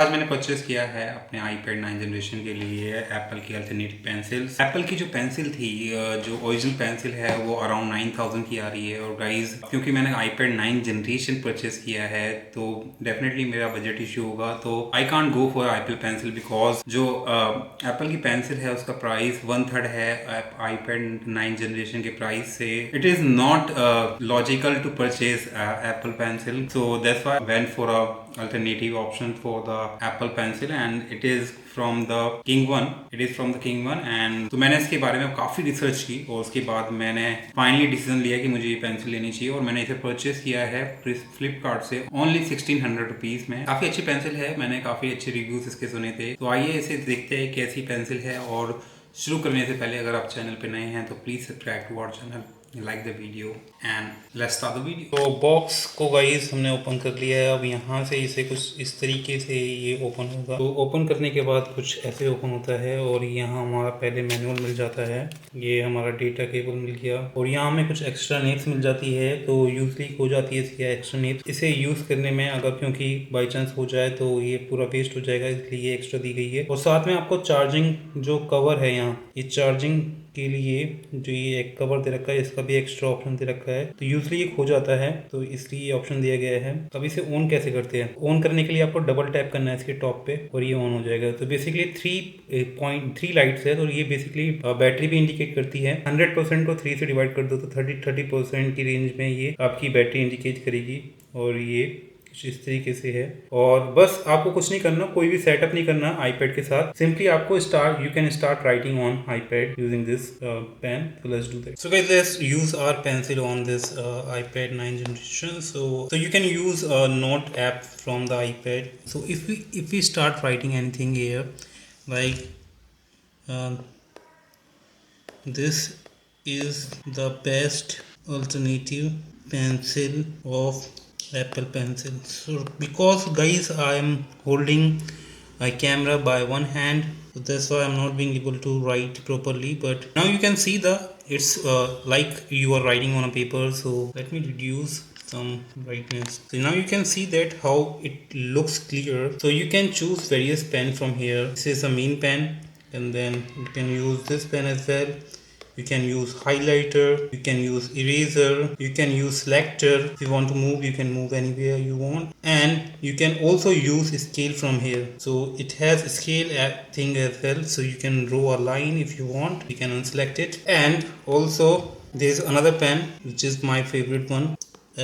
आज मैंने परचेज़ किया है अपने iPad 9 जनरेशन के लिए एप्पल की अल्टरनेटिव पेंसिल्स। एप्पल की जो पेंसिल थी, जो ओरिजिनल पेंसिल है वो अराउंड 9000 की आ रही है। और गाइस, क्योंकि मैंने iPad 9 जनरेशन परचेज़ किया है तो डेफिनेटली मेरा बजट इशू होगा, तो I can't go for Apple pencil because जो एप्पल की पेंसिल है उसका प्राइस 1/3 है iPad 9 जनरेशन के प्राइस से। It is not logical to purchase Apple pencil, so that's why I went for a alternative option for the Apple Pencil and it is from the KingOne. It is from the KingOne and तो मैंने इसके बारे में काफ़ी research की और उसके बाद मैंने फाइनली डिसीजन लिया कि मुझे ये पेंसिल लेनी चाहिए और मैंने इसे परचेज किया है फ्लिपकार्ट से ओनली 1600 रुपीज़ में। काफ़ी अच्छी पेंसिल है, मैंने काफ़ी अच्छे रिव्यूज़ इसके सुने थे। तो आइए इसे देखते हैं कैसी पेंसिल है। और शुरू करने से पहले अगर आप चैनल पे नए हैं तो please subscribe to our channel, like the video and let's start the video. तो बॉक्स को गाइस हमने ओपन कर लिया है। अब यहाँ से इसे कुछ इस तरीके से ये ओपन होगा। तो ओपन करने के बाद कुछ ऐसे ओपन होता है और यहाँ हमारा पहले मैनुअल मिल जाता है। ये हमारा डेटा केबल मिल गया और यहाँ हमें कुछ एक्स्ट्रा नेप्स मिल जाती है। तो यूजली हो जाती है इसकी एक्स्ट्रा नेप्स। इसे यूज़ करने में अगर क्योंकि बाई चांस हो जाए तो ये पूरा वेस्ट हो जाएगा, इसलिए ये एक्स्ट्रा दी गई है। और साथ में आपको चार्जिंग जो कवर है, यहाँ ये चार्जिंग के लिए जो ये एक कवर दे रखा है, इसका भी एक्स्ट्रा ऑप्शन दे रखा है। तो यूजली ये खो जाता है तो इसलिए ये ऑप्शन दिया गया है। अब इसे ऑन कैसे करते हैं? ऑन करने के लिए आपको डबल टैप करना है इसके टॉप पे और ये ऑन हो जाएगा। तो बेसिकली 3.3 लाइट्स है। तो ये बेसिकली बैटरी भी इंडिकेट करती है। 100% को 3 से डिवाइड कर दो तो 30% की रेंज में ये आपकी बैटरी इंडिकेट करेगी। और ये कुछ इस तरीके से है। और बस आपको कुछ नहीं करना, कोई भी सेटअप नहीं करना iPad के साथ। सिंपली आपको you can start writing on iPad using this pen. So let's do that. So guys, let's use our pencil on this iPad 9 generation. So you can use a note app from the iPad. So if we start writing anything here, like this is the best alternative pencil of Apple Pencil. So because guys, I am holding my camera by one hand, so that's why I'm not being able to write properly. But now you can see it's like you are writing on a paper. So let me reduce some brightness. So now you can see that how it looks clear. So you can choose various pen from here. This is a main pen, and then you can use this pen as well. You can use highlighter, you can use eraser, you can use selector. If you want to move, you can move anywhere you want. And you can also use scale from here. So it has a scale thing as well. So you can draw a line if you want. You can unselect it. And also there's another pen which is my favorite one,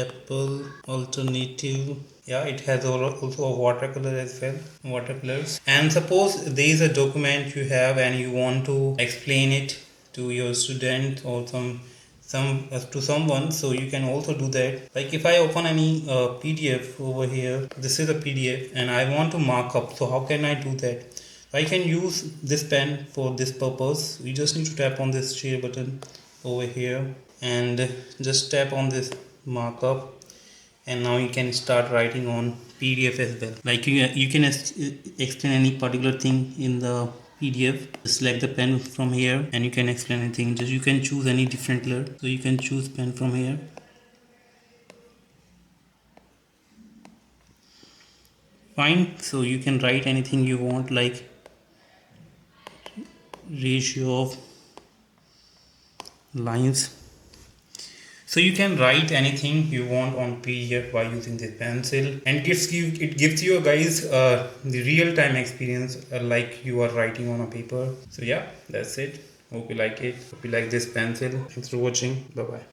Apple Alternative. Yeah, it has also a watercolor as well, watercolors. And suppose there is a document you have and you want to explain it to your student or to someone, so you can also do that. Like if I open any PDF over here, this is a PDF and I want to mark up, so how can I do that? I can use this pen for this purpose. You just need to tap on this share button over here and just tap on this markup, and now you can start writing on PDF as well. Like you can explain any particular thing in the PDF. Select the pen from here and you can explain anything. Just you can choose any different color. So you can choose pen from here. Fine. So you can write anything you want, like ratio of lines. So you can write anything you want on PDF by using this pencil, and it gives you guys the real-time experience like you are writing on a paper. So yeah, that's it. Hope you like it. Hope you like this pencil. Thanks for watching. Bye bye.